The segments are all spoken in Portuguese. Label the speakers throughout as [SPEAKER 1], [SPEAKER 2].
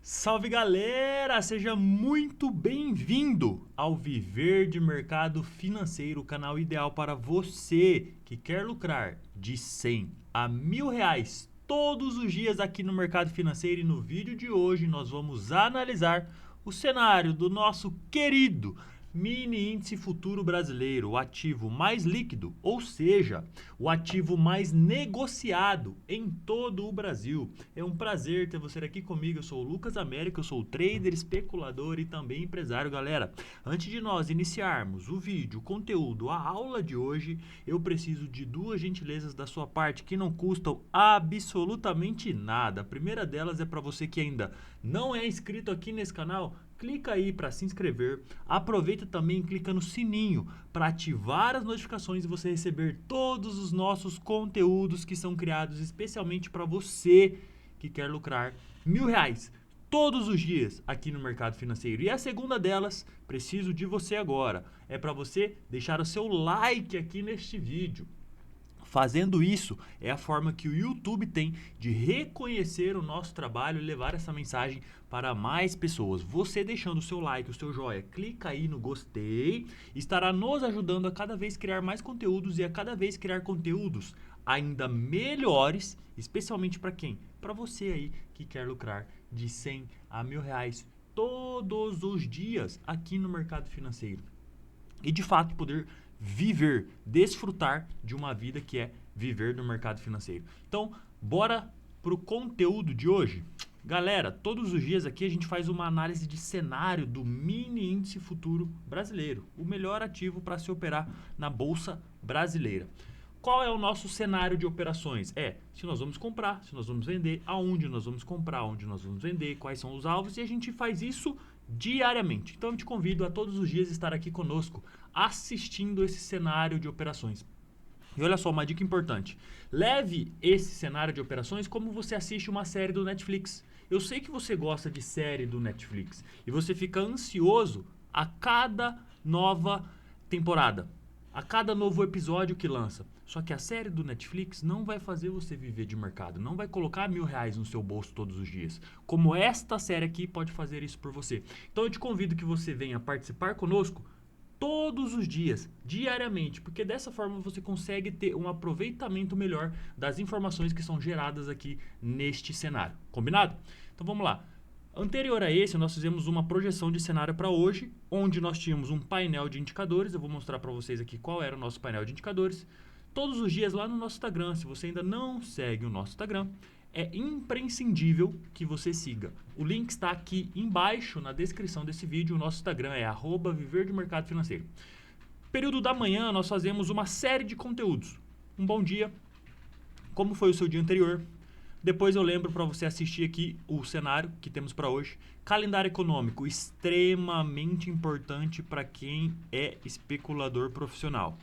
[SPEAKER 1] Salve galera, seja muito bem-vindo ao Viver de Mercado Financeiro, o canal ideal para você que quer lucrar de 100 a R$ 1.000 todos os dias aqui no mercado financeiro. E no vídeo de hoje nós vamos analisar o cenário do nosso querido mini índice futuro brasileiro, o ativo mais líquido, ou seja, o ativo mais negociado em todo o Brasil. É um prazer ter você aqui comigo. Eu sou o Lucas América, eu sou trader, especulador e também empresário, galera. Antes de nós iniciarmos o vídeo, o conteúdo, a aula de hoje, eu preciso de duas gentilezas da sua parte que não custam absolutamente nada. A primeira delas é para você que ainda não é inscrito aqui nesse canal. Clica aí para se inscrever, aproveita também e clica no sininho para ativar as notificações e você receber todos os nossos conteúdos que são criados especialmente para você que quer lucrar R$ 1.000 todos os dias aqui no mercado financeiro. E a segunda delas, preciso de você agora, é para você deixar o seu like aqui neste vídeo. Fazendo isso é a forma que o YouTube tem de reconhecer o nosso trabalho e levar essa mensagem para mais pessoas. Você deixando o seu like, o seu joia, clica aí no gostei, estará nos ajudando a cada vez criar mais conteúdos e a cada vez criar conteúdos ainda melhores, especialmente para quem? Para você aí que quer lucrar de 100 a R$ 1.000 todos os dias aqui no mercado financeiro. E de fato poder viver, desfrutar de uma vida que é viver no mercado financeiro. Então, bora pro conteúdo de hoje? Galera, todos os dias aqui a gente faz uma análise de cenário do mini índice futuro brasileiro, o melhor ativo para se operar na bolsa brasileira. Qual é o nosso cenário de operações? Se nós vamos comprar, se nós vamos vender, aonde nós vamos comprar, onde nós vamos vender, quais são os alvos, e a gente faz isso diariamente. Então eu te convido a todos os dias estar aqui conosco assistindo esse cenário de operações. E olha só, uma dica importante. Leve esse cenário de operações como você assiste uma série do Netflix. Eu sei que você gosta de série do Netflix e você fica ansioso a cada nova temporada, a cada novo episódio que lança. Só que a série do Netflix não vai fazer você viver de mercado, não vai colocar R$ 1.000 no seu bolso todos os dias, como esta série aqui pode fazer isso por você. Então eu te convido que você venha participar conosco todos os dias, diariamente, porque dessa forma você consegue ter um aproveitamento melhor das informações que são geradas aqui neste cenário. Combinado? Então vamos lá. Anterior a esse, nós fizemos uma projeção de cenário para hoje, onde nós tínhamos um painel de indicadores. Eu vou mostrar para vocês aqui qual era o nosso painel de indicadores. Todos os dias lá no nosso Instagram, se você ainda não segue o nosso Instagram, é imprescindível que você siga. O link está aqui embaixo na descrição desse vídeo. O nosso Instagram é @viver de mercado financeiro. Período da manhã, nós fazemos uma série de conteúdos. Um bom dia, como foi o seu dia anterior. Depois eu lembro para você assistir aqui o cenário que temos para hoje. Calendário econômico, extremamente importante para quem é especulador profissional.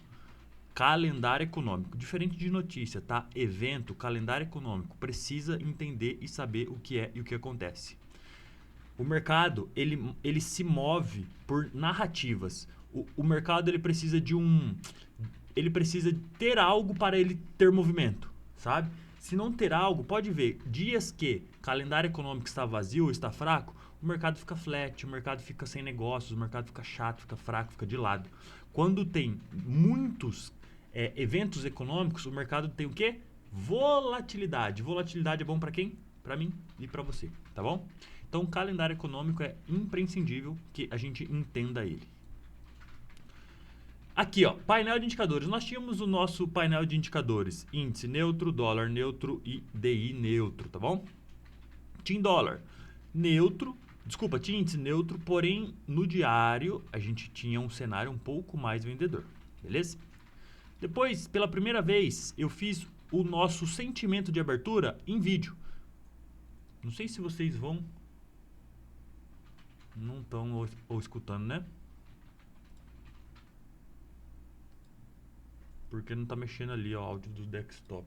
[SPEAKER 1] Calendário econômico, diferente de notícia, tá? Evento, calendário econômico, precisa entender e saber o que é e o que acontece. O mercado, ele se move por narrativas. O mercado, ele precisa ele precisa ter algo para ele ter movimento, sabe? Se não ter algo, pode ver, dias que calendário econômico está vazio ou está fraco, o mercado fica flat, o mercado fica sem negócios, o mercado fica chato, fica fraco, fica de lado. Quando tem muitos eventos econômicos, o mercado tem o quê? Volatilidade. Volatilidade é bom para quem? Para mim e para você, tá bom? Então, o calendário econômico é imprescindível que a gente entenda ele. Aqui, ó, painel de indicadores. Nós tínhamos o nosso painel de indicadores: índice neutro, dólar neutro e DI neutro, tá bom? Tinha dólar neutro, tinha índice neutro, porém no diário a gente tinha um cenário um pouco mais vendedor, beleza? Depois, pela primeira vez, eu fiz o nosso sentimento de abertura em vídeo. Não sei se vocês não estão ou escutando, né? Porque não tá mexendo ali, ó, o áudio do desktop.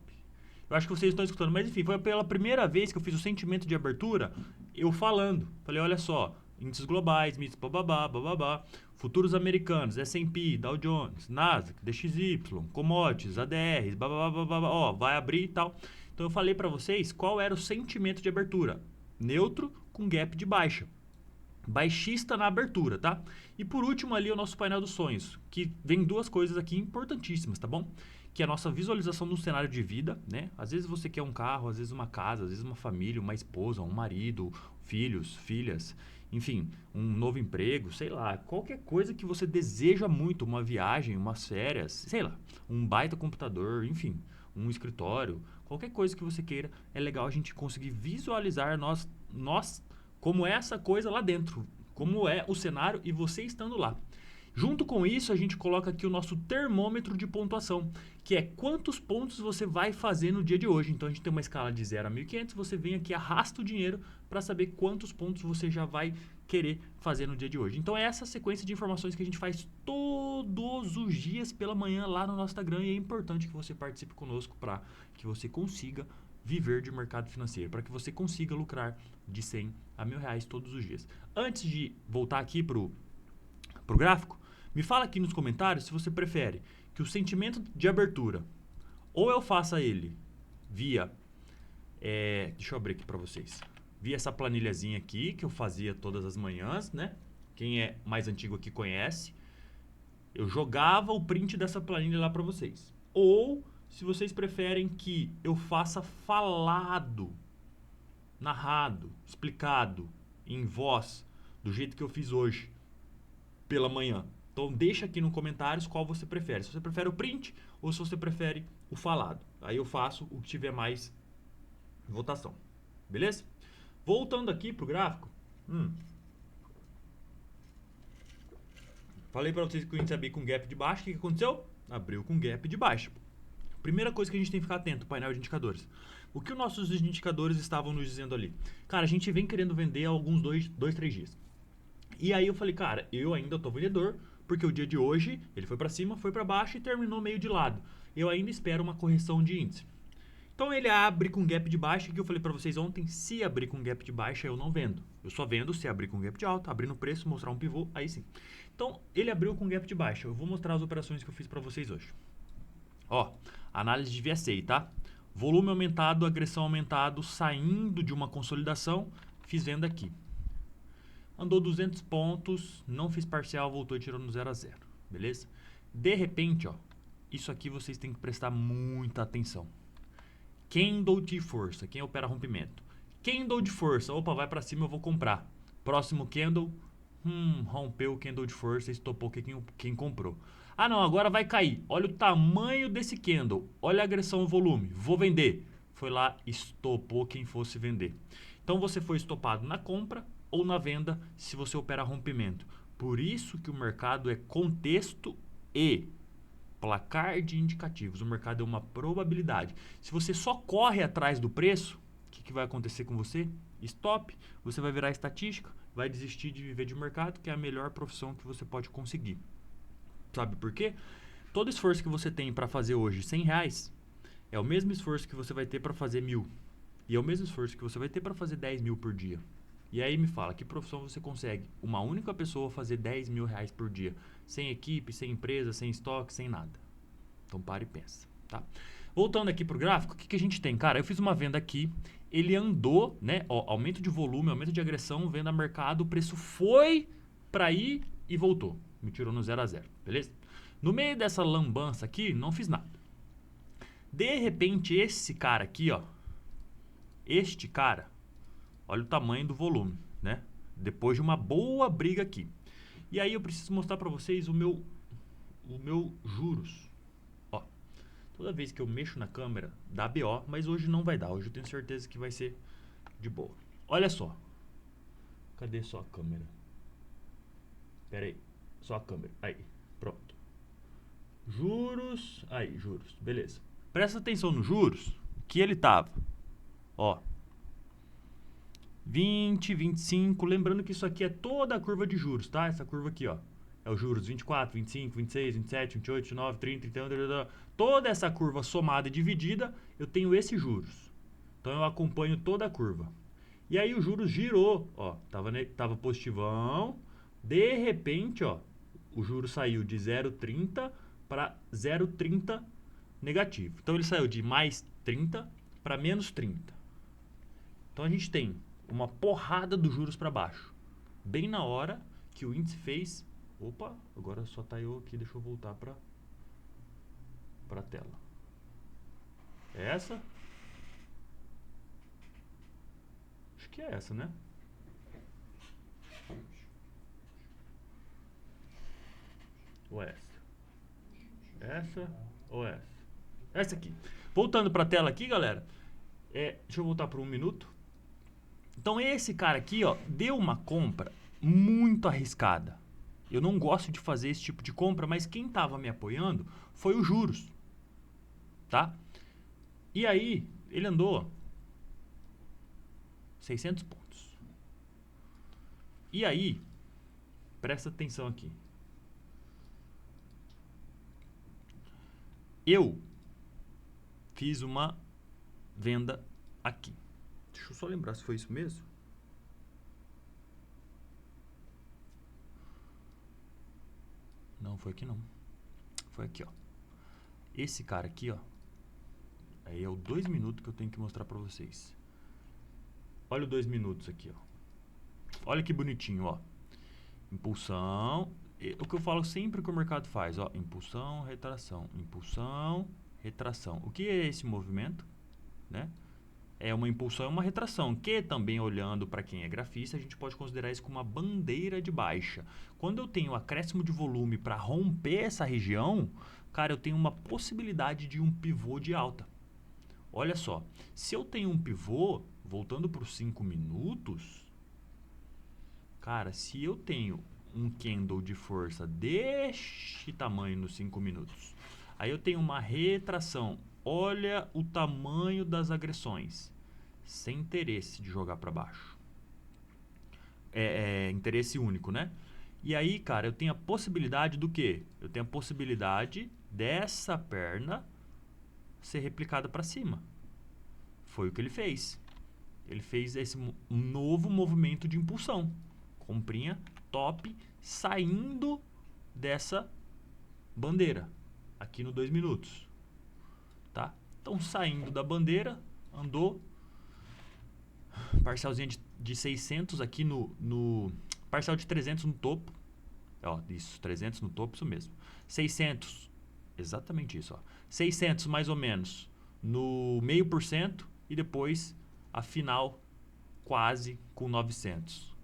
[SPEAKER 1] Eu acho que vocês estão escutando, mas enfim, foi pela primeira vez que eu fiz o sentimento de abertura, eu falando. Falei, olha só, índices globais, bababá, futuros americanos, S&P, Dow Jones, Nasdaq, DXY, commodities, ADRs, bababá, ó, vai abrir e tal. Então eu falei para vocês qual era o sentimento de abertura. Neutro, com gap de baixa. Baixista na abertura, tá? E por último ali o nosso painel dos sonhos, que vem duas coisas aqui importantíssimas, tá bom? Que é a nossa visualização de um cenário de vida, né? Às vezes você quer um carro, às vezes uma casa, às vezes uma família, uma esposa, um marido, filhos, filhas, enfim, um novo emprego, sei lá, qualquer coisa que você deseja muito, uma viagem, umas férias, sei lá, um baita computador, enfim, um escritório, qualquer coisa que você queira, é legal a gente conseguir visualizar nós como é essa coisa lá dentro, como é o cenário e você estando lá. Junto com isso, a gente coloca aqui o nosso termômetro de pontuação, que é quantos pontos você vai fazer no dia de hoje. Então, a gente tem uma escala de 0 a 1.500, você vem aqui, arrasta o dinheiro para saber quantos pontos você já vai querer fazer no dia de hoje. Então, é essa sequência de informações que a gente faz todos os dias pela manhã lá no nosso Instagram e é importante que você participe conosco para que você consiga viver de mercado financeiro, para que você consiga lucrar de 100 a R$1.000 todos os dias. Antes de voltar aqui pro gráfico, me fala aqui nos comentários se você prefere que o sentimento de abertura ou eu faça ele via, deixa eu abrir aqui para vocês, via essa planilhazinha aqui que eu fazia todas as manhãs, né? Quem é mais antigo aqui conhece. Eu jogava o print dessa planilha lá para vocês. Ou se vocês preferem que eu faça falado, narrado, explicado, em voz, do jeito que eu fiz hoje, pela manhã. Então deixa aqui nos comentários qual você prefere. Se você prefere o print ou se você prefere o falado. Aí eu faço o que tiver mais votação. Beleza? Voltando aqui pro gráfico. Falei para vocês que o índice abriu com gap de baixa. O que aconteceu? Abriu com gap de baixa. Primeira coisa que a gente tem que ficar atento, painel de indicadores. O que os nossos indicadores estavam nos dizendo ali? Cara, a gente vem querendo vender há alguns 3 dias. E aí eu falei, cara, eu ainda tô vendedor, porque o dia de hoje ele foi para cima, foi para baixo e terminou meio de lado. Eu ainda espero uma correção de índice. Então ele abre com gap de baixa, que eu falei para vocês ontem, se abrir com gap de baixa eu não vendo. Eu só vendo se abrir com gap de alta, abrir no preço, mostrar um pivô, aí sim. Então ele abriu com gap de baixa. Eu vou mostrar as operações que eu fiz para vocês hoje. Ó, análise de VSA, tá? Volume aumentado, agressão aumentado, saindo de uma consolidação, fiz venda aqui. Andou 200 pontos, não fiz parcial, voltou e tirou no 0 a 0, beleza? De repente, ó, isso aqui vocês têm que prestar muita atenção. Candle de força, quem opera rompimento. Candle de força, opa, vai pra cima, eu vou comprar. Próximo candle, rompeu o candle de força, estopou quem comprou. Ah não, agora vai cair. Olha o tamanho desse candle, olha a agressão ao volume, vou vender. Foi lá, estopou quem fosse vender. Então você foi estopado na compra ou na venda se você opera rompimento. Por isso que o mercado é contexto e placar de indicativos. O mercado é uma probabilidade. Se você só corre atrás do preço, o que vai acontecer com você? Stop, você vai virar estatística, vai desistir de viver de mercado, que é a melhor profissão que você pode conseguir. Sabe por quê? Todo esforço que você tem para fazer hoje R$100 é o mesmo esforço que você vai ter para fazer 1.000. E é o mesmo esforço que você vai ter para fazer 10.000 por dia. E aí me fala, que profissão você consegue uma única pessoa fazer R$10.000 por dia? Sem equipe, sem empresa, sem estoque, sem nada. Então para e pensa, tá? Voltando aqui pro gráfico, o que a gente tem? Cara, eu fiz uma venda aqui, ele andou, né? Ó, aumento de volume, aumento de agressão, venda a mercado, o preço foi para ir e voltou. Me tirou no 0 a 0, beleza? No meio dessa lambança aqui, não fiz nada. De repente, esse cara aqui, ó, este cara, olha o tamanho do volume, né? Depois de uma boa briga aqui. E aí eu preciso mostrar para vocês o meu juros. Ó, toda vez que eu mexo na câmera, dá BO, mas hoje não vai dar. Hoje eu tenho certeza que vai ser de boa. Olha só. Cadê só a câmera? Pera aí. Só a câmera. Aí, pronto. Juros. Aí, juros. Beleza. Presta atenção nos juros, que ele tava. Ó. 20, 25, lembrando que isso aqui é toda a curva de juros, tá? Essa curva aqui, ó, é o juros 24, 25, 26, 27, 28, 29, 30, 31, 32, toda essa curva somada e dividida, eu tenho esses juros. Então eu acompanho toda a curva. E aí o juros girou, ó, tava positivão, de repente, ó, o juros saiu de 0,30 para 0,30 negativo. Então ele saiu de mais 30 para menos 30. Então a gente tem uma porrada dos juros para baixo. Bem na hora que o índice fez... Opa, agora só tá eu aqui, deixa eu voltar para a tela. É essa? Acho que é essa, né? Ou essa? Essa ou essa? Essa aqui. Voltando para a tela aqui, galera. Deixa eu voltar por 1 minuto. Então esse cara aqui, ó, deu uma compra muito arriscada. Eu não gosto de fazer esse tipo de compra, mas quem estava me apoiando foi os juros, tá? E aí ele andou 600 pontos. E aí, presta atenção aqui. Eu fiz uma venda aqui. Deixa eu só lembrar se foi isso mesmo. Não, foi aqui não. Foi aqui, ó. Esse cara aqui, ó. Aí é o 2 minutos que eu tenho que mostrar pra vocês. Olha o 2 minutos aqui, ó. Olha que bonitinho, ó. Impulsão. O que eu falo sempre que o mercado faz, ó. Impulsão, retração. Impulsão, retração. O que é esse movimento? Né? É uma impulsão e uma retração, que também olhando para quem é grafista, a gente pode considerar isso como uma bandeira de baixa. Quando eu tenho acréscimo de volume para romper essa região, cara, eu tenho uma possibilidade de um pivô de alta. Olha só, se eu tenho um pivô, voltando para os 5 minutos, cara, se eu tenho um candle de força deste tamanho nos 5 minutos, aí eu tenho uma retração. Olha o tamanho das agressões. Sem interesse de jogar para baixo. Interesse único, né? E aí, cara, eu tenho a possibilidade do quê? Eu tenho a possibilidade dessa perna ser replicada para cima. Foi o que ele fez. Ele fez esse novo movimento de impulsão. Comprinha top saindo dessa bandeira. Aqui no 2 minutos. Tá? Então, saindo da bandeira, andou parcialzinho de 600 aqui no parcial de 300 no topo. Ó, isso, 300 no topo, isso mesmo. 600, exatamente isso, ó. 600 mais ou menos no 0,5% e depois a final quase com 900.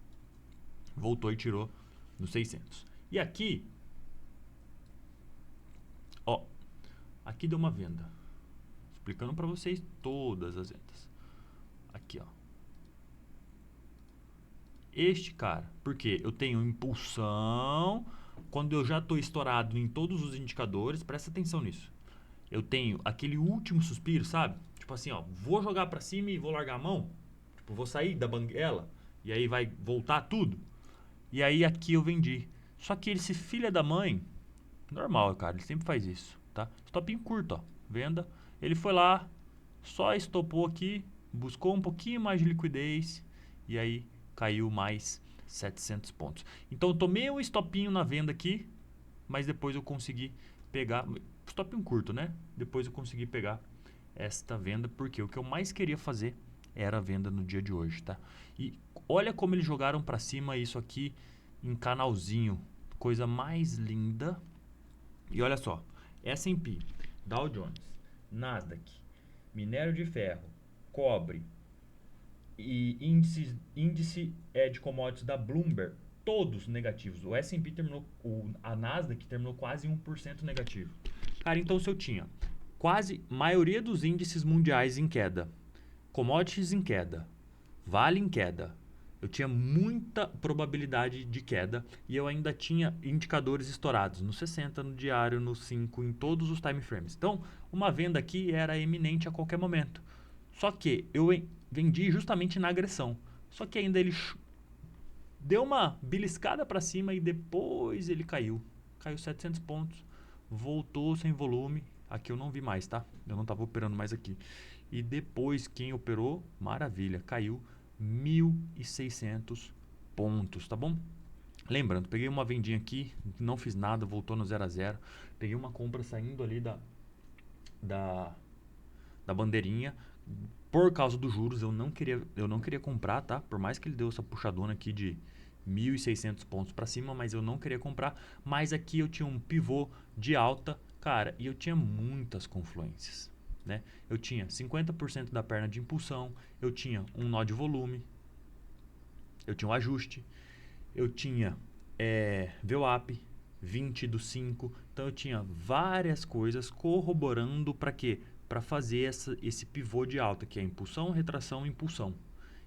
[SPEAKER 1] Voltou e tirou no 600. E aqui, ó, aqui deu uma venda. Explicando para vocês todas as vendas. Aqui, ó. Este cara, porque eu tenho impulsão, quando eu já estou estourado em todos os indicadores, presta atenção nisso. Eu tenho aquele último suspiro, sabe? Tipo assim, ó, vou jogar para cima e vou largar a mão. Tipo, vou sair da banguela e aí vai voltar tudo. E aí aqui eu vendi. Só que esse filho da mãe, normal, cara, ele sempre faz isso, tá? Stopinho curto, ó, venda. Ele foi lá, só estopou aqui, buscou um pouquinho mais de liquidez e aí caiu mais 700 pontos. Então eu tomei um stopinho na venda aqui, mas depois eu consegui pegar, stopinho curto, né? Depois eu consegui pegar esta venda, porque o que eu mais queria fazer era a venda no dia de hoje, tá? E olha como eles jogaram para cima isso aqui em canalzinho, coisa mais linda. E olha só, S&P, Dow Jones, Nasdaq, minério de ferro, cobre e índice de commodities da Bloomberg, todos negativos. O S&P terminou, a Nasdaq terminou quase 1% negativo. Cara, então se eu tinha quase maioria dos índices mundiais em queda, commodities em queda, Vale em queda, eu tinha muita probabilidade de queda e eu ainda tinha indicadores estourados no 60, no diário, no 5, em todos os time frames. Então, uma venda aqui era iminente a qualquer momento. Só que eu vendi justamente na agressão. Só que ainda ele deu uma beliscada para cima e depois ele caiu. Caiu 700 pontos, voltou sem volume. Aqui eu não vi mais, tá? Eu não estava operando mais aqui. E depois quem operou, maravilha, caiu 1.600 pontos, tá bom? Lembrando, peguei uma vendinha aqui, não fiz nada, voltou no 0 a 0. Peguei uma compra saindo ali da bandeirinha, Por causa dos juros, eu não queria comprar, tá? Por mais que ele deu essa puxadona aqui de 1.600 pontos para cima, mas eu não queria comprar. Mas aqui eu tinha um pivô de alta, cara, e eu tinha muitas confluências, né? Eu tinha 50% da perna de impulsão, eu tinha um nó de volume, eu tinha um ajuste, eu tinha VWAP, 20 do 5. Então eu tinha várias coisas corroborando para quê? Para fazer esse pivô de alta, que é impulsão, retração e impulsão.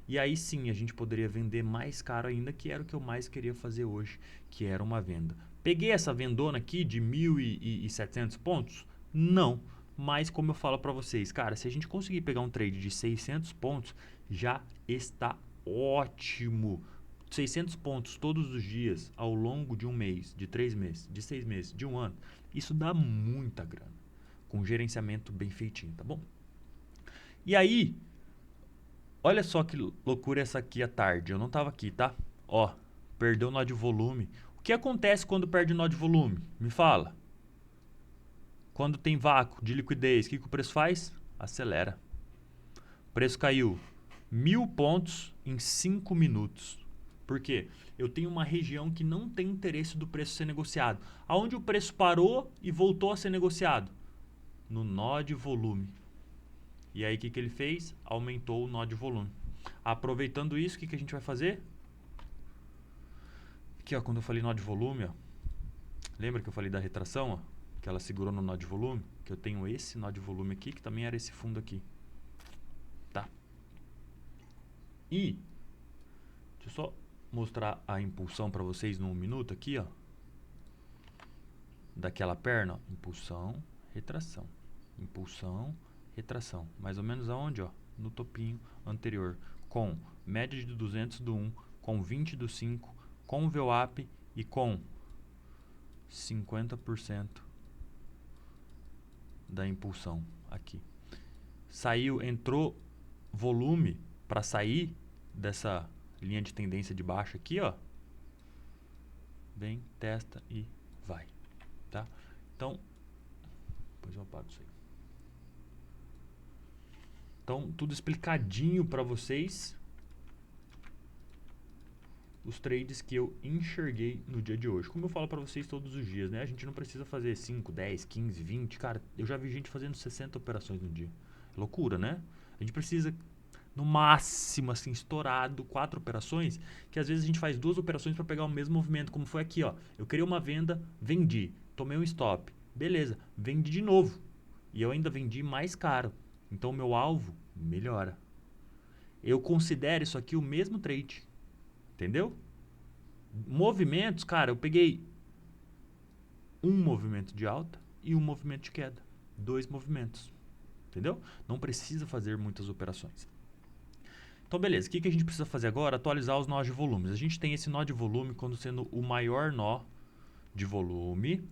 [SPEAKER 1] E aí sim a gente poderia vender mais caro ainda, que era o que eu mais queria fazer hoje, que era uma venda. Peguei essa vendona aqui de 1.700 pontos? Não. Mas como eu falo para vocês, cara, se a gente conseguir pegar um trade de 600 pontos, já está ótimo. 600 pontos todos os dias ao longo de um mês, de 3 meses, de 6 meses, de um ano, isso dá muita grana, com gerenciamento bem feitinho, tá bom? E aí, olha só que loucura essa aqui à tarde, eu não tava aqui, tá? Ó, perdeu o nó de volume. O que acontece quando perde o nó de volume? Me fala. Quando tem vácuo de liquidez, o que o preço faz? Acelera. O preço caiu 1.000 pontos em 5 minutos. Por quê? Eu tenho uma região que não tem interesse do preço ser negociado. Aonde o preço parou e voltou a ser negociado? No nó de volume. E aí o que ele fez? Aumentou o nó de volume. Aproveitando isso, o que a gente vai fazer? Aqui, ó, quando eu falei nó de volume, ó, lembra que eu falei da retração, ó, que ela segurou no nó de volume? Que eu tenho esse nó de volume aqui, que também era esse fundo aqui. Tá? E deixa eu só mostrar a impulsão para vocês num minuto aqui, ó. Daquela perna, ó. Impulsão, retração. Impulsão, retração. Mais ou menos aonde, ó? No topinho anterior. Com média de 200 do 1, com 20 do 5, com VWAP e com 50% da impulsão aqui. Saiu, entrou volume para sair dessa linha de tendência de baixa aqui, ó. Vem, testa e vai, tá? Então, depois eu apago isso aí. Então, tudo explicadinho para vocês. Os trades que eu enxerguei no dia de hoje. Como eu falo para vocês todos os dias, né? A gente não precisa fazer 5, 10, 15, 20. Cara, eu já vi gente fazendo 60 operações no dia. É loucura, né? A gente precisa, no máximo, assim, estourado, 4 operações, que às vezes a gente faz 2 operações para pegar o mesmo movimento, como foi aqui, ó. Eu criei uma venda, vendi, tomei um stop. Beleza, vendi de novo. E eu ainda vendi mais caro. Então, o meu alvo melhora. Eu considero isso aqui o mesmo trade. Entendeu? Movimentos, cara, eu peguei um movimento de alta e um movimento de queda. 2 movimentos. Entendeu? Não precisa fazer muitas operações. Então, beleza. O que a gente precisa fazer agora? Atualizar os nós de volumes. A gente tem esse nó de volume quando sendo o maior nó de volume.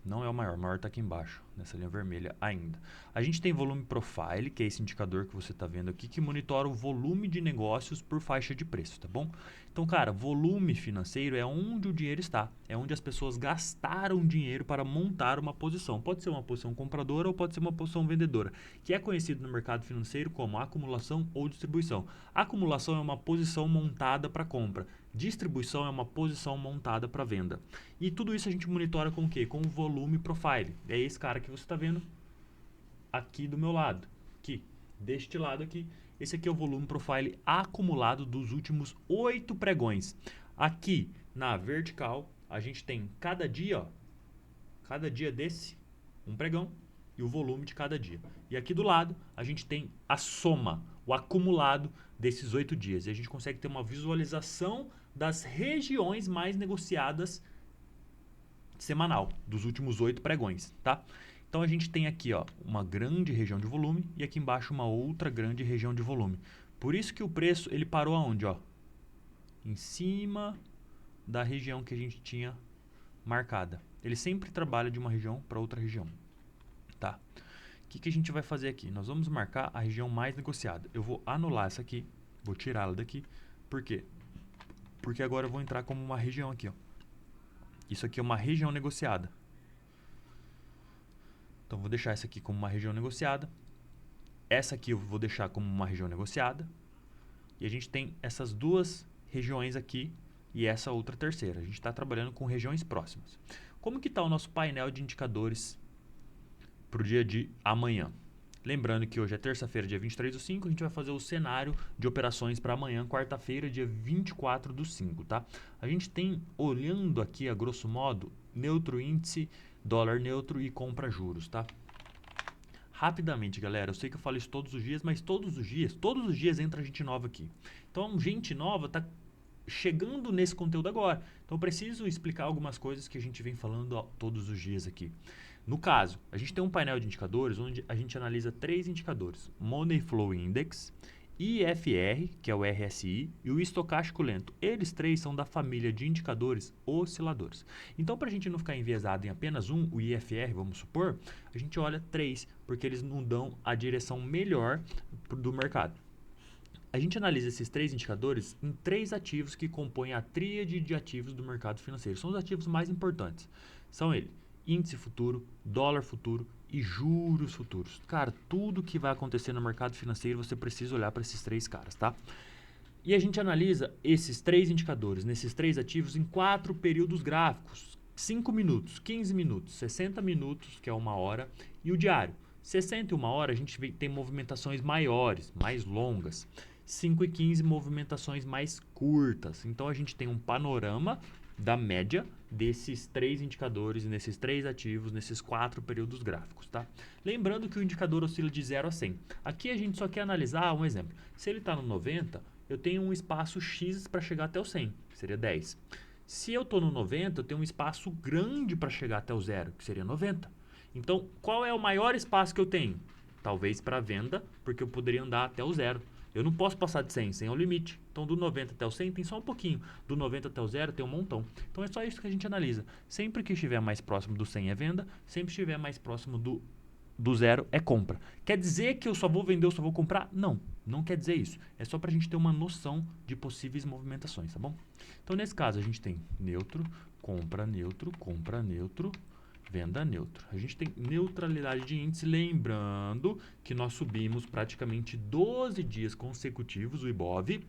[SPEAKER 1] Não é o maior está aqui embaixo, nessa linha vermelha ainda. A gente tem volume profile, que é esse indicador que você está vendo aqui, que monitora o volume de negócios por faixa de preço, tá bom? Então, cara, volume financeiro é onde o dinheiro está, é onde as pessoas gastaram dinheiro para montar uma posição. Pode ser uma posição compradora ou pode ser uma posição vendedora, que é conhecido no mercado financeiro como acumulação ou distribuição. Acumulação é uma posição montada para compra. Distribuição é uma posição montada para venda. E tudo isso a gente monitora com o quê? Com o volume profile. É esse cara que você está vendo aqui do meu lado. Aqui, deste lado aqui. Esse aqui é o volume profile acumulado dos últimos 8 pregões. Aqui na vertical, a gente tem cada dia, ó, cada dia desse, um pregão e o volume de cada dia. E aqui do lado, a gente tem a soma, o acumulado desses 8 dias. E a gente consegue ter uma visualização das regiões mais negociadas semanal, dos últimos 8 pregões, tá? Então a gente tem aqui, ó, uma grande região de volume e aqui embaixo uma outra grande região de volume. Por isso que o preço, ele parou aonde, ó? Em cima da região que a gente tinha marcada. Ele sempre trabalha de uma região para outra região, tá? O que a gente vai fazer aqui? Nós vamos marcar a região mais negociada. Eu vou anular essa aqui, vou tirá-la daqui. Por quê? Porque agora eu vou entrar como uma região aqui, ó. Isso aqui é uma região negociada. Então, vou deixar isso aqui como uma região negociada. essa aqui eu vou deixar como uma região negociada. E a gente tem essas duas regiões aqui e essa outra terceira. A gente está trabalhando com regiões próximas. Como que está o nosso painel de indicadores para o dia de amanhã? Lembrando que hoje é terça-feira, dia 23/5, a gente vai fazer o cenário de operações para amanhã, quarta-feira, dia 24/5, tá? A gente tem, olhando aqui a grosso modo, neutro índice, dólar neutro e compra juros, tá? Rapidamente, galera, eu sei que eu falo isso todos os dias, mas todos os dias entra gente nova aqui. Então, gente nova tá chegando nesse conteúdo agora. Então, eu preciso explicar algumas coisas que a gente vem falando todos os dias aqui. No caso, a gente tem um painel de indicadores onde a gente analisa 3 indicadores: Money Flow Index, IFR, que é o RSI, e o estocástico lento. Eles 3 são da família de indicadores osciladores. Então, para a gente não ficar enviesado em apenas um, o IFR, vamos supor, a gente olha 3, porque eles não dão a direção melhor do mercado. A gente analisa esses 3 indicadores em 3 ativos que compõem a tríade de ativos do mercado financeiro. São os ativos mais importantes. São eles: índice futuro, dólar futuro e juros futuros. Cara, tudo que vai acontecer no mercado financeiro você precisa olhar para esses 3 caras, tá? E a gente analisa esses 3 indicadores, nesses 3 ativos, em 4 períodos gráficos: 5 minutos, 15 minutos, 60 minutos, que é 1 hora, e o diário. 60 e 1 hora a gente tem movimentações maiores, mais longas. 5 e 15, movimentações mais curtas. Então a gente tem um panorama da média desses 3 indicadores, nesses 3 ativos, nesses 4 períodos gráficos, tá? Lembrando que o indicador oscila de 0 a 100. Aqui a gente só quer analisar um exemplo. Se ele está no 90, eu tenho um espaço X para chegar até o 100, que seria 10. Se eu estou no 90, eu tenho um espaço grande para chegar até o 0, que seria 90. Então, qual é o maior espaço que eu tenho? Talvez para venda, porque eu poderia andar até o 0. Eu não posso passar de 100, 100 é o limite. Então, do 90 até o 100 tem só um pouquinho. Do 90 até o 0 tem um montão. Então, é só isso que a gente analisa. Sempre que estiver mais próximo do 100 é venda, sempre que estiver mais próximo do 0 é compra. Quer dizer que eu só vou vender, eu só vou comprar? Não, não quer dizer isso. É só para a gente ter uma noção de possíveis movimentações, tá bom? Então, nesse caso, a gente tem neutro, compra neutro, venda neutro. A gente tem neutralidade de índice, lembrando que nós subimos praticamente 12 dias consecutivos o IBOV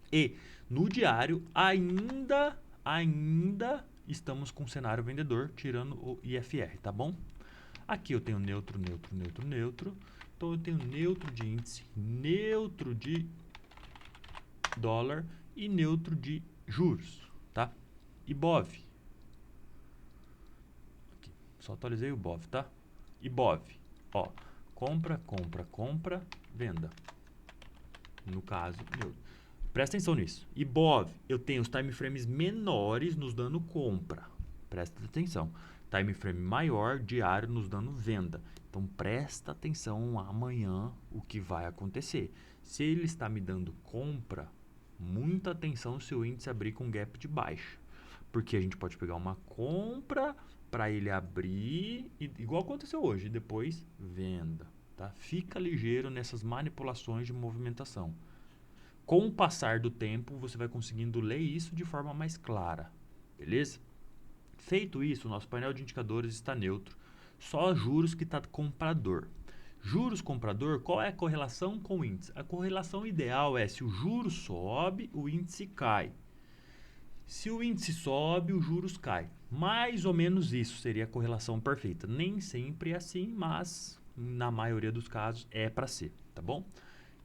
[SPEAKER 1] e no diário ainda estamos com cenário vendedor, tirando o IFR, tá bom? Aqui eu tenho neutro. Então eu tenho neutro de índice, neutro de dólar e neutro de juros, tá? IBOV. Só atualizei o BOV, tá? IBOV, ó, compra, venda. No caso, presta atenção nisso. IBOV, eu tenho os time frames menores nos dando compra. Presta atenção. Time frame maior, diário, nos dando venda. Então, presta atenção amanhã o que vai acontecer. Se ele está me dando compra, muita atenção se o índice abrir com gap de baixa. Porque a gente pode pegar uma compra para ele abrir, igual aconteceu hoje, e depois venda, tá? Fica ligeiro nessas manipulações de movimentação. Com o passar do tempo, você vai conseguindo ler isso de forma mais clara, beleza? Feito isso, o nosso painel de indicadores está neutro, só juros que está comprador. Juros comprador, qual é a correlação com o índice? A correlação ideal é se o juro sobe, o índice cai. Se o índice sobe, os juros caem. Mais ou menos isso seria a correlação perfeita. Nem sempre é assim, mas na maioria dos casos é para ser, tá bom?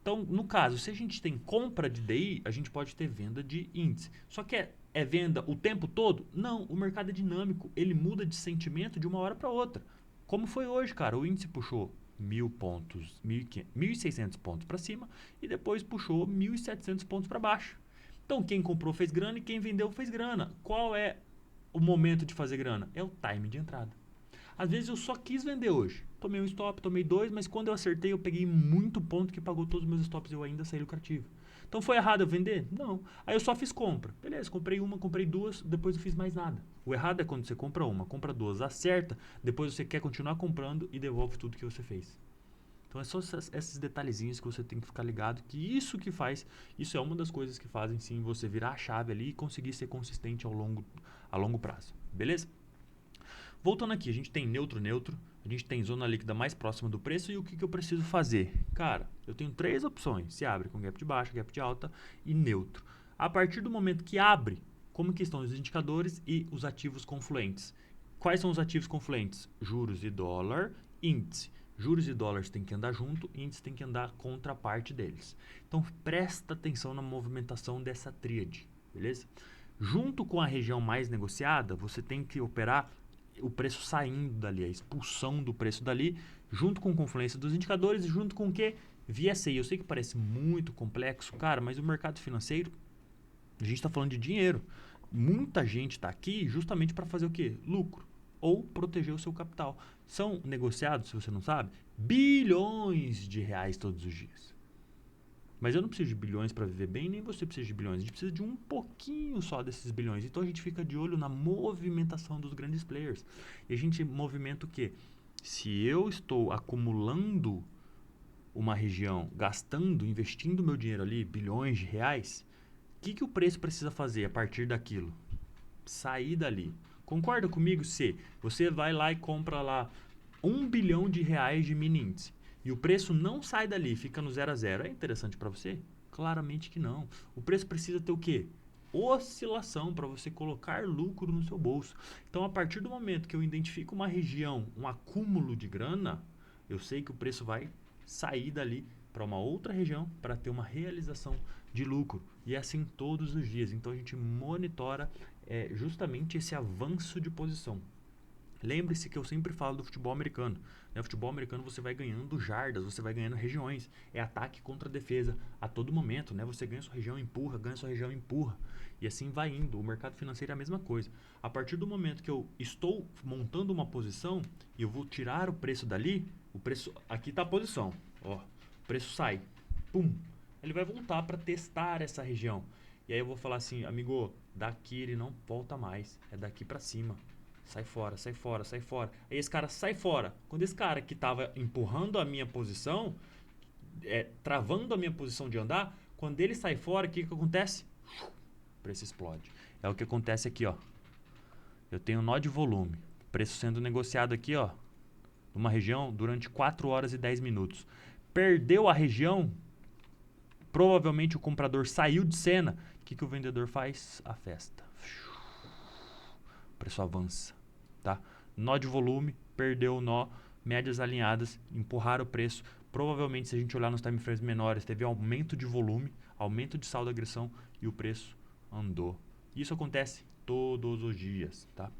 [SPEAKER 1] Então, no caso, se a gente tem compra de DI, a gente pode ter venda de índice. Só que é venda o tempo todo? Não, o mercado é dinâmico, ele muda de sentimento de uma hora para outra. Como foi hoje, cara, o índice puxou 1.000 pontos, 1.600 pontos para cima e depois puxou 1.700 pontos para baixo. Então, quem comprou fez grana e quem vendeu fez grana. Qual é o momento de fazer grana? É o time de entrada. Às vezes eu só quis vender hoje. Tomei um stop, tomei 2, mas quando eu acertei eu peguei muito ponto que pagou todos os meus stops e eu ainda saí lucrativo. Então foi errado eu vender? Não. Aí eu só fiz compra. Beleza, comprei uma, comprei 2, depois não fiz mais nada. O errado é quando você compra uma, compra 2, acerta, depois você quer continuar comprando e devolve tudo que você fez. Então é só esses detalhezinhos que você tem que ficar ligado, que isso é uma das coisas que fazem sim você virar a chave ali e conseguir ser consistente a longo prazo, beleza? Voltando aqui, a gente tem neutro, a A gente tem zona líquida mais próxima do preço e o que eu preciso fazer? Cara, eu tenho 3 opções. Se abre com gap de baixa, gap de alta e neutro. A partir do momento que abre, como que estão os indicadores e os ativos confluentes? Quais são os ativos confluentes? Juros e dólar, índice. Juros e dólares tem que andar junto, índice tem que andar contra a parte deles. Então presta atenção na movimentação dessa tríade, beleza? Junto com a região mais negociada, você tem que operar o preço saindo dali, a expulsão do preço dali, junto com a confluência dos indicadores e junto com o que? VSA. Eu sei que parece muito complexo, cara, mas o mercado financeiro, a gente está falando de dinheiro. Muita gente está aqui justamente para fazer o quê? Lucro. Ou proteger o seu capital. São negociados, se você não sabe, bilhões de reais todos os dias. Mas eu não preciso de bilhões para viver bem, nem você precisa de bilhões. A gente precisa de um pouquinho só desses bilhões. Então a gente fica de olho na movimentação dos grandes players. E a gente movimenta o quê? Se eu estou acumulando uma região, gastando, investindo meu dinheiro ali, bilhões de reais, o que o preço precisa fazer a partir daquilo? Sair dali. Concorda comigo se você vai lá e compra lá 1 bilhão de reais de mini índice e o preço não sai dali, fica no 0 a 0, é interessante para você? Claramente que não. O preço precisa ter o quê? Oscilação para você colocar lucro no seu bolso. Então, a partir do momento que eu identifico uma região, um acúmulo de grana, eu sei que o preço vai sair dali para uma outra região para ter uma realização de lucro. E é assim todos os dias. Então, a gente monitora justamente esse avanço de posição. Lembre-se que eu sempre falo do futebol americano. No futebol americano você vai ganhando jardas, você vai ganhando regiões. É ataque contra defesa a todo momento. Você ganha sua região, empurra, ganha sua região, empurra. E assim vai indo. O mercado financeiro é a mesma coisa. A partir do momento que eu estou montando uma posição e eu vou tirar o preço dali, o preço aqui está a posição. Ó, o preço sai. Pum. Ele vai voltar para testar essa região. E aí eu vou falar assim, amigo, daqui ele não volta mais. É daqui para cima. Sai fora, sai fora, sai fora. Aí esse cara sai fora. Quando esse cara que estava empurrando a minha posição, travando a minha posição de andar, quando ele sai fora, o que acontece? O preço explode. É o que acontece aqui, ó. Eu tenho nó de volume. Preço sendo negociado aqui, ó, numa região durante 4 horas e 10 minutos. Perdeu a região, provavelmente o comprador saiu de cena. O que o vendedor faz? A festa. O preço avança. Tá? Nó de volume, perdeu o nó, médias alinhadas, empurraram o preço. Provavelmente, se a gente olhar nos time frames menores, teve aumento de volume, aumento de saldo de agressão e o preço andou. Isso acontece todos os dias. Tá?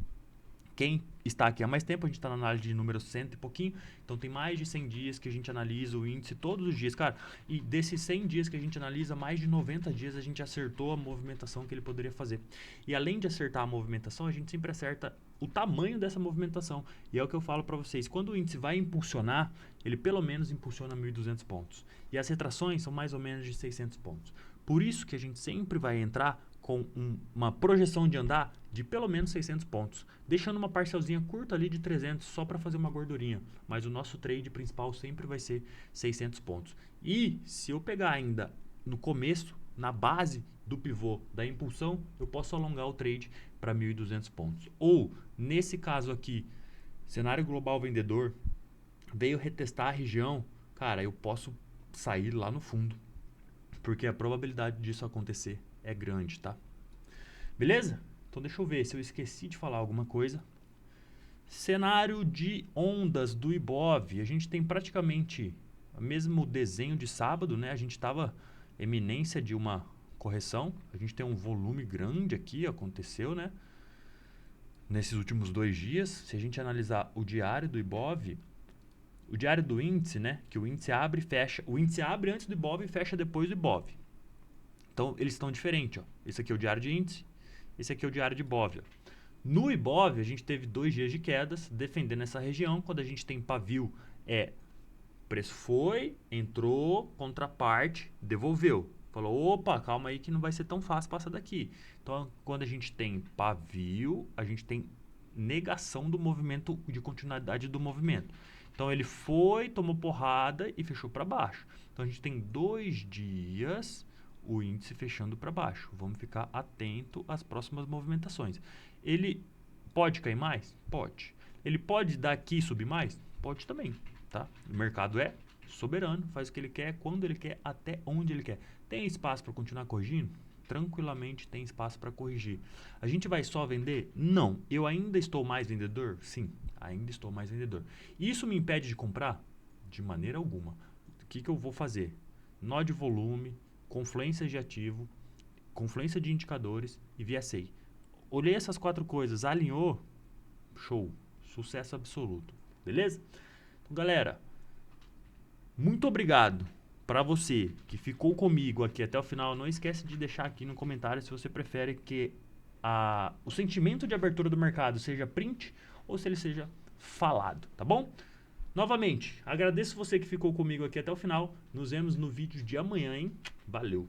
[SPEAKER 1] Quem está aqui há mais tempo, a gente está na análise de número 100 e pouquinho, então tem mais de 100 dias que a gente analisa o índice todos os dias, cara, e desses 100 dias que a gente analisa, mais de 90 dias a gente acertou a movimentação que ele poderia fazer. E além de acertar a movimentação, a gente sempre acerta o tamanho dessa movimentação, e é o que eu falo para vocês, quando o índice vai impulsionar, ele pelo menos impulsiona 1.200 pontos, e as retrações são mais ou menos de 600 pontos. Por isso que a gente sempre vai entrar com uma projeção de andar de pelo menos 600 pontos, deixando uma parcelzinha curta ali de 300 só para fazer uma gordurinha, mas o nosso trade principal sempre vai ser 600 pontos. E se eu pegar ainda no começo, na base do pivô da impulsão, eu posso alongar o trade para 1.200 pontos. Ou, nesse caso aqui, cenário global vendedor, veio retestar a região, cara, eu posso sair lá no fundo, porque a probabilidade disso acontecer é grande, tá? Beleza? Então deixa eu ver se eu esqueci de falar alguma coisa. Cenário de ondas do Ibov. A gente tem praticamente o mesmo desenho de sábado, né? A gente estava eminência de uma correção. A gente tem um volume grande aqui, aconteceu, né? Nesses últimos 2 dias. Se a gente analisar o diário do Ibov, o diário do índice, né? Que o índice abre e fecha. O índice abre antes do Ibov e fecha depois do Ibov. Então, eles estão diferentes. Ó. Esse aqui é o diário de índice, esse aqui é o diário de Ibov. Ó. No Ibov, a gente teve 2 dias de quedas, defendendo essa região. Quando a gente tem pavio, o preço foi, entrou, contraparte, devolveu. Falou, opa, calma aí que não vai ser tão fácil passar daqui. Então, quando a gente tem pavio, a gente tem negação do movimento, de continuidade do movimento. Então, ele foi, tomou porrada e fechou para baixo. Então, a gente tem 2 dias... o índice fechando para baixo. Vamos ficar atento às próximas movimentações. Ele pode cair mais? Pode. Ele pode daqui subir mais? pode também, tá? O mercado é soberano, faz o que ele quer, quando ele quer, até onde ele quer. Tem espaço para continuar corrigindo? Tranquilamente tem espaço para corrigir. A gente vai só vender? Não. Eu ainda estou mais vendedor? Sim, ainda estou mais vendedor. Isso me impede de comprar? De maneira alguma. O que eu vou fazer? Nó de volume, confluências de ativo, confluência de indicadores e VSA. Olhei essas 4 coisas, alinhou, show, sucesso absoluto. Beleza? Então, galera, muito obrigado para você que ficou comigo aqui até o final. Não esquece de deixar aqui no comentário se você prefere que o sentimento de abertura do mercado seja print ou se ele seja falado, tá bom? Novamente, agradeço você que ficou comigo aqui até o final. Nos vemos no vídeo de amanhã, hein? Valeu!